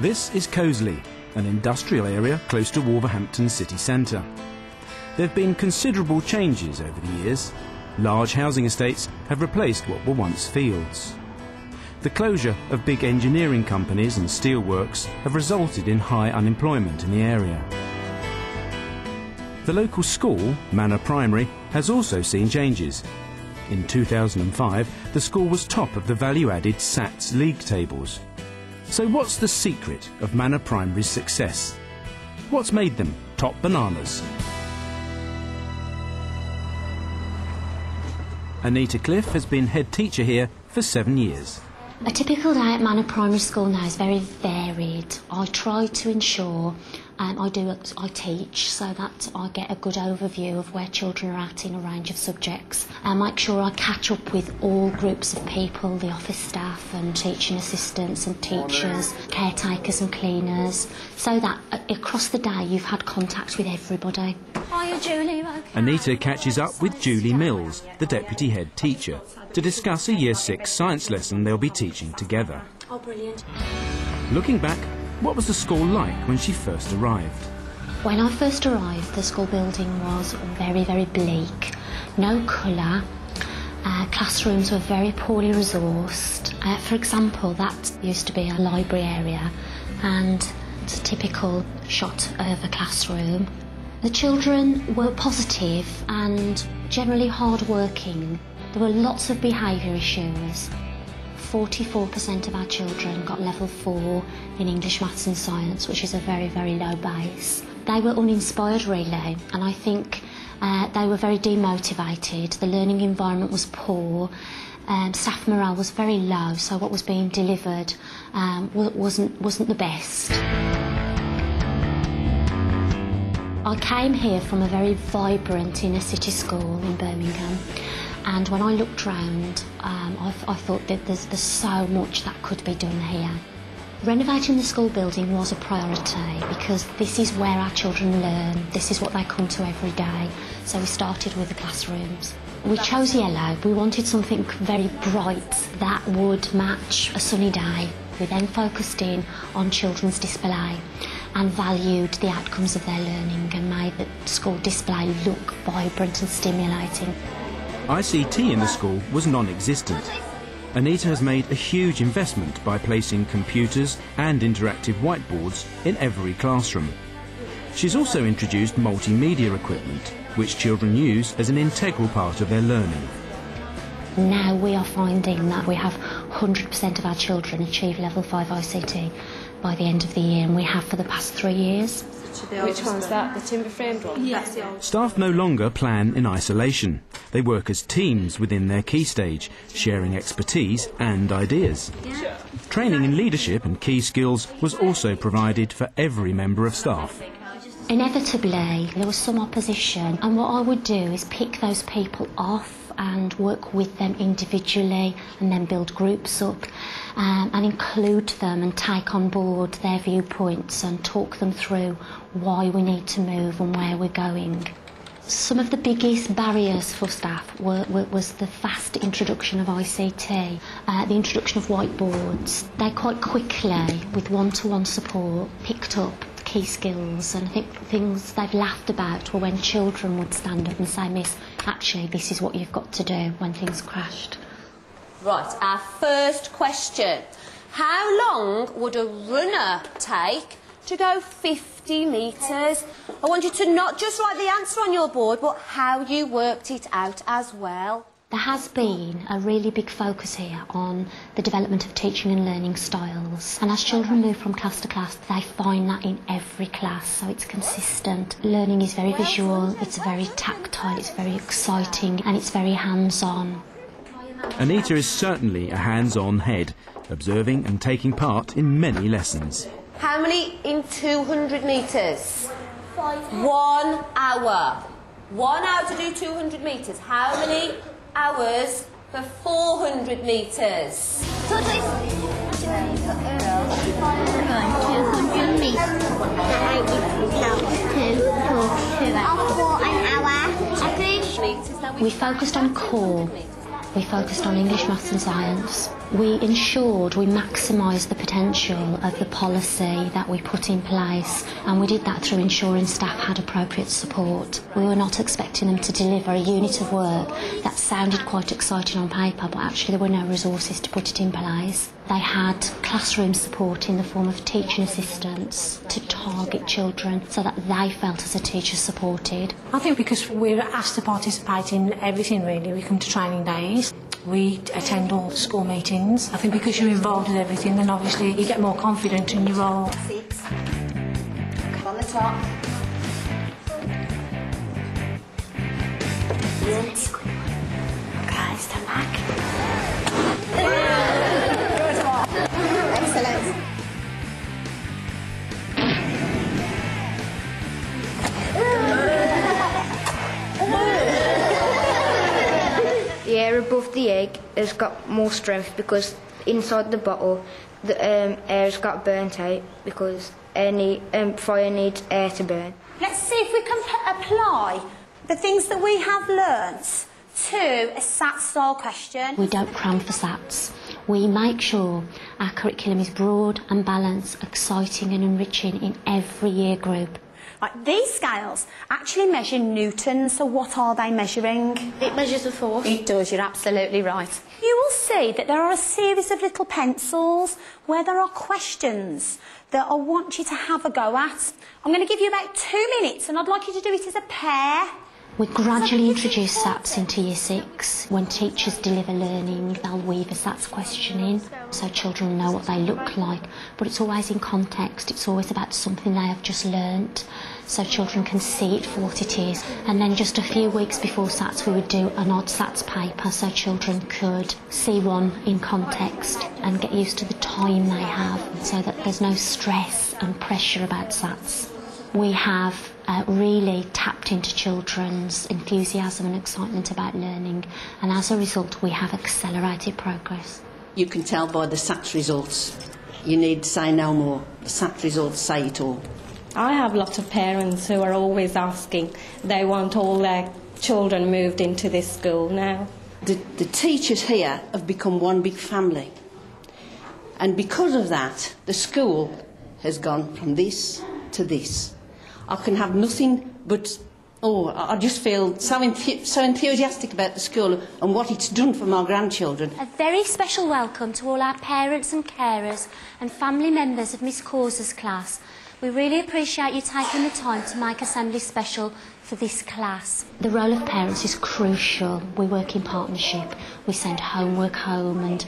This is Coseley, an industrial area close to Wolverhampton city centre. There have been considerable changes over the years. Large housing estates have replaced what were once fields. The closure of big engineering companies and steelworks have resulted in high unemployment in the area. The local school, Manor Primary, has also seen changes. In 2005, the school was top of the value-added SATS league tables. So what's the secret of Manor Primary's success? What's made them top bananas? Anita Cliff has been head teacher here for 7 years. A typical day at Manor Primary School now is very varied. I try to ensure I teach so that I get a good overview of where children are at in a range of subjects. I make sure I catch up with all groups of people, the office staff and teaching assistants and teachers, caretakers and cleaners, so that across the day you've had contact with everybody. Hiya, Julie. Okay. Anita catches up with Julie Mills, the deputy head teacher, to discuss a Year 6 science lesson they'll be teaching together. Oh, brilliant. Looking back, what was the school like when she first arrived? When I first arrived, the school building was very, very bleak. No colour. Classrooms were very poorly resourced. For example, that used to be a library area, and it's a typical shot of a classroom. The children were positive and generally hard-working. There were lots of behaviour issues. 44% of our children got level 4 in English, Maths and Science, which is a very, very low base. They were uninspired really, and I think they were very demotivated. The learning environment was poor, staff morale was very low, so what was being delivered wasn't the best. I came here from a very vibrant inner city school in Birmingham. And when I looked round, I thought that there's so much that could be done here. Renovating the school building was a priority because this is where our children learn, this is what they come to every day. So we started with the classrooms. We chose yellow. We wanted something very bright that would match a sunny day. We then focused in on children's display and valued the outcomes of their learning and made the school display look vibrant and stimulating. ICT in the school was non-existent. Anita has made a huge investment by placing computers and interactive whiteboards in every classroom. She's also introduced multimedia equipment, which children use as an integral part of their learning. Now we are finding that we have 100% of our children achieve level 5 ICT by the end of the year, and we have for the past 3 years. Which one's that? The timber framed one? Yes. Staff no longer plan in isolation. They work as teams within their key stage, sharing expertise and ideas. Yeah. Training in leadership and key skills was also provided for every member of staff. Inevitably, there was some opposition, and what I would do is pick those people off and work with them individually and then build groups up and include them and take on board their viewpoints and talk them through why we need to move and where we're going. Some of the biggest barriers for staff was the fast introduction of ICT, the introduction of whiteboards. They quite quickly, with one-to-one support, picked up key skills, and I think things they've laughed about were when children would stand up and say, "Miss, actually this is what you've got to do," when things crashed. Right, our first question. How long would a runner take to go 50 metres? I want you to not just write the answer on your board, but how you worked it out as well. There has been a really big focus here on the development of teaching and learning styles. And as children move from class to class, they find that in every class, so it's consistent. Learning is very visual, it's very tactile, it's very exciting, and it's very hands-on. Anita is certainly a hands-on head, observing and taking part in many lessons. How many in 200 metres? 1 hour. 1 hour to do 200 metres. How many hours for 400 metres? 200 metres. For an hour. We focused on core. We focused on English, maths and science. We ensured we maximised the potential of the policy that we put in place, and we did that through ensuring staff had appropriate support. We were not expecting them to deliver a unit of work that sounded quite exciting on paper, but actually there were no resources to put it in place. They had classroom support in the form of teaching assistants to target children so that they felt as a teacher supported. I think because we're asked to participate in everything really, we come to training days, we attend all school meetings. I think because you're involved in everything, then obviously you get more confident in your role. 6. Come on the top. Brilliant. Okay, stand back. Excellent. The air above the egg has got more strength because inside the bottle the air's got burnt out because fire needs air to burn. Let's see if we can apply the things that we have learnt to a SAT-style question. We don't cram for SATs. We make sure our curriculum is broad and balanced, exciting and enriching in every year group. Right, these scales actually measure newtons, so what are they measuring? It measures the force. It does, you're absolutely right. You will see that there are a series of little pencils where there are questions that I want you to have a go at. I'm going to give you about 2 minutes and I'd like you to do it as a pair. We gradually introduce SATs into Year 6. When teachers deliver learning, they'll weave a SATs question in so children know what they look like. But it's always in context, it's always about something they have just learnt, so children can see it for what it is. And then just a few weeks before SATs, we would do an odd SATs paper so children could see one in context and get used to the time they have so that there's no stress and pressure about SATs. We have really tapped into children's enthusiasm and excitement about learning, and as a result we have accelerated progress. You can tell by the SAT results. You need to say no more. The SAT results say it all. I have lots of parents who are always asking. They want all their children moved into this school now. The teachers here have become one big family. And because of that, the school has gone from this to this. I can have nothing but, I just feel so enthusiastic about the school and what it's done for my grandchildren. A very special welcome to all our parents and carers and family members of Miss Cause's class. We really appreciate you taking the time to make Assembly special for this class. The role of parents is crucial. We work in partnership. We send homework home and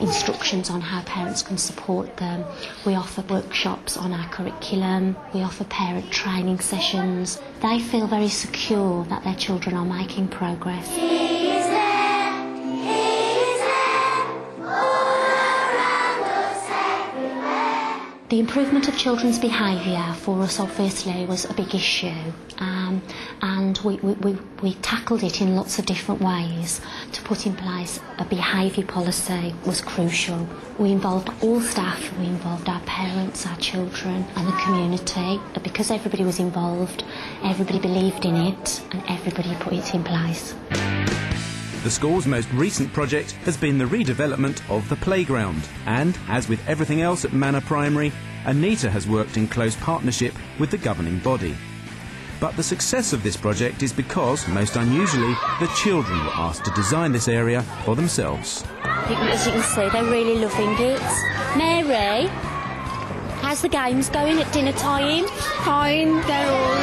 instructions on how parents can support them. We offer workshops on our curriculum. We offer parent training sessions. They feel very secure that their children are making progress. The improvement of children's behaviour for us obviously was a big issue, and we tackled it in lots of different ways. To put in place a behaviour policy was crucial. We involved all staff, we involved our parents, our children and the community. Because everybody was involved, everybody believed in it and everybody put it in place. The school's most recent project has been the redevelopment of the playground, and, as with everything else at Manor Primary, Anita has worked in close partnership with the governing body. But the success of this project is because, most unusually, the children were asked to design this area for themselves. As you can see, they're really loving it. Mary, how's the games going at dinner time? Fine, they're all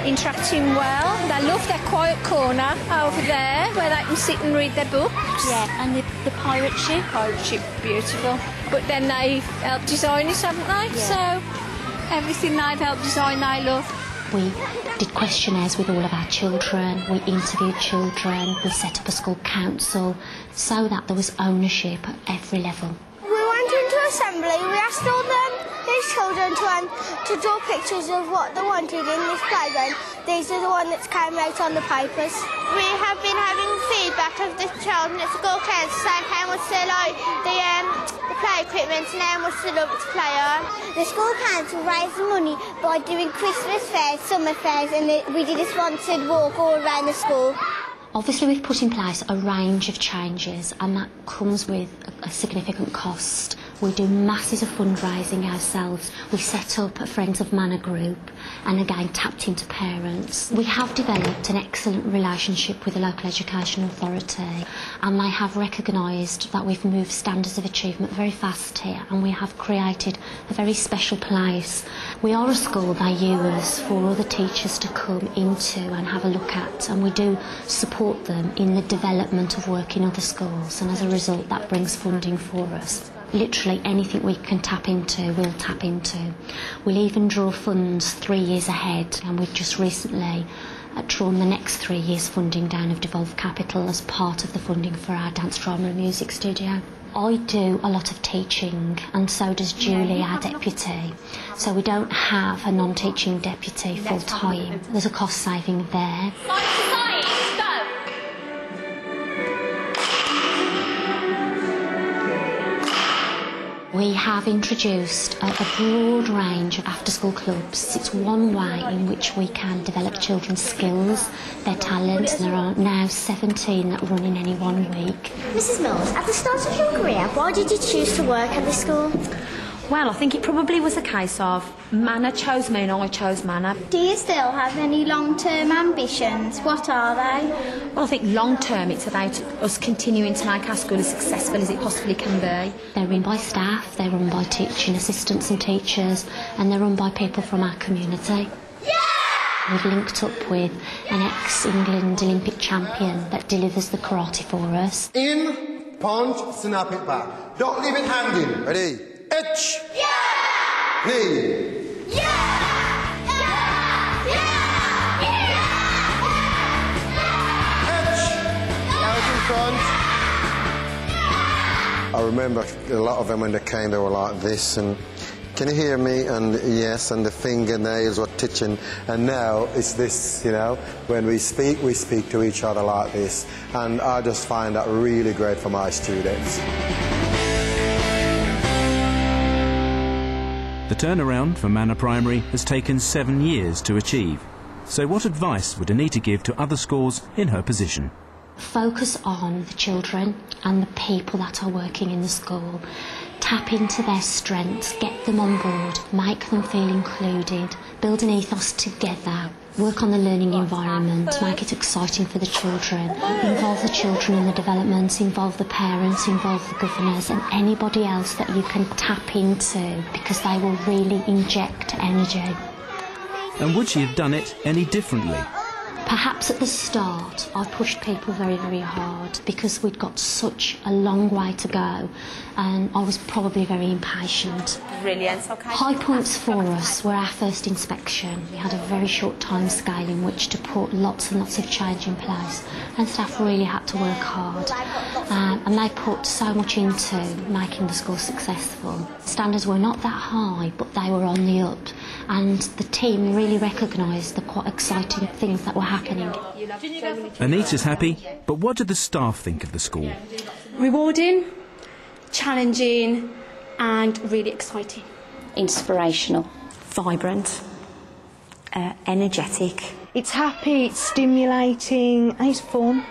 interacting well. They love their quiet corner over there where they can sit and read their books. Yeah, and the pirate ship? Pirate ship, beautiful. But then they helped design it, haven't they? Yeah. So everything they've helped design they love. We did questionnaires with all of our children, we interviewed children, we set up a school council so that there was ownership at every level. We went into assembly, we asked all these children to draw pictures of what they wanted in this playground. These are the ones that came out on the papers. We have been having feedback of the children at school council saying how much they like the play equipment and how much they love to play on. The school council raised money by doing Christmas fairs, summer fairs, and we did a sponsored walk all around the school. Obviously we've put in place a range of changes and that comes with a significant cost. We do masses of fundraising ourselves. We set up a Friends of Manor group and again tapped into parents. We have developed an excellent relationship with the local education authority and they have recognised that we've moved standards of achievement very fast here and we have created a very special place. We are a school they use for other teachers to come into and have a look at, and we do support them in the development of work in other schools, and as a result that brings funding for us. Literally anything we can tap into, we'll tap into. We'll even draw funds 3 years ahead, and we've just recently drawn the next 3 years' funding down of devolved capital as part of the funding for our dance, drama and music studio. I do a lot of teaching and so does Julie, our deputy. So we don't have a non-teaching deputy full-time. There's a cost saving there. We have introduced a broad range of after-school clubs. It's one way in which we can develop children's skills, their talents, and there are now 17 that run in any 1 week. Mrs Mills, at the start of your career, why did you choose to work at this school? Well, I think it probably was a case of Manor chose me and I chose Manor. Do you still have any long-term ambitions? What are they? Well, I think long-term it's about us continuing to make our school as successful as it possibly can be. They're run by staff, they're run by teaching assistants and teachers, and they're run by people from our community. Yeah! We've linked up with an ex-England Olympic champion that delivers the karate for us. In, punch, snap it back. Don't leave it hanging. Ready? Etch! Yeah! Knee! Yeah! Yeah! Yeah! Yeah! Etch! Out in front. I remember a lot of them when they came, they were like this, and can you hear me? And yes, and the fingernails were twitching. And now it's this, you know, when we speak to each other like this. And I just find that really great for my students. The turnaround for Manor Primary has taken 7 years to achieve. So what advice would Anita give to other schools in her position? Focus on the children and the people that are working in the school. Tap into their strengths, get them on board, make them feel included, build an ethos together, work on the learning environment, make it exciting for the children, involve the children in the developments, involve the parents, involve the governors and anybody else that you can tap into because they will really inject energy. And would she have done it any differently? Perhaps at the start I pushed people very, very hard because we'd got such a long way to go and I was probably very impatient. Brilliant, okay. High points for us were our first inspection. We had a very short time scale in which to put lots and lots of change in place and staff really had to work hard and they put so much into making the school successful. Standards were not that high but they were on the up and the team really recognised the quite exciting things that were happening. Anita's happy, but what do the staff think of the school? Rewarding, challenging and really exciting. Inspirational. Vibrant. Energetic. It's happy, it's stimulating and it's fun.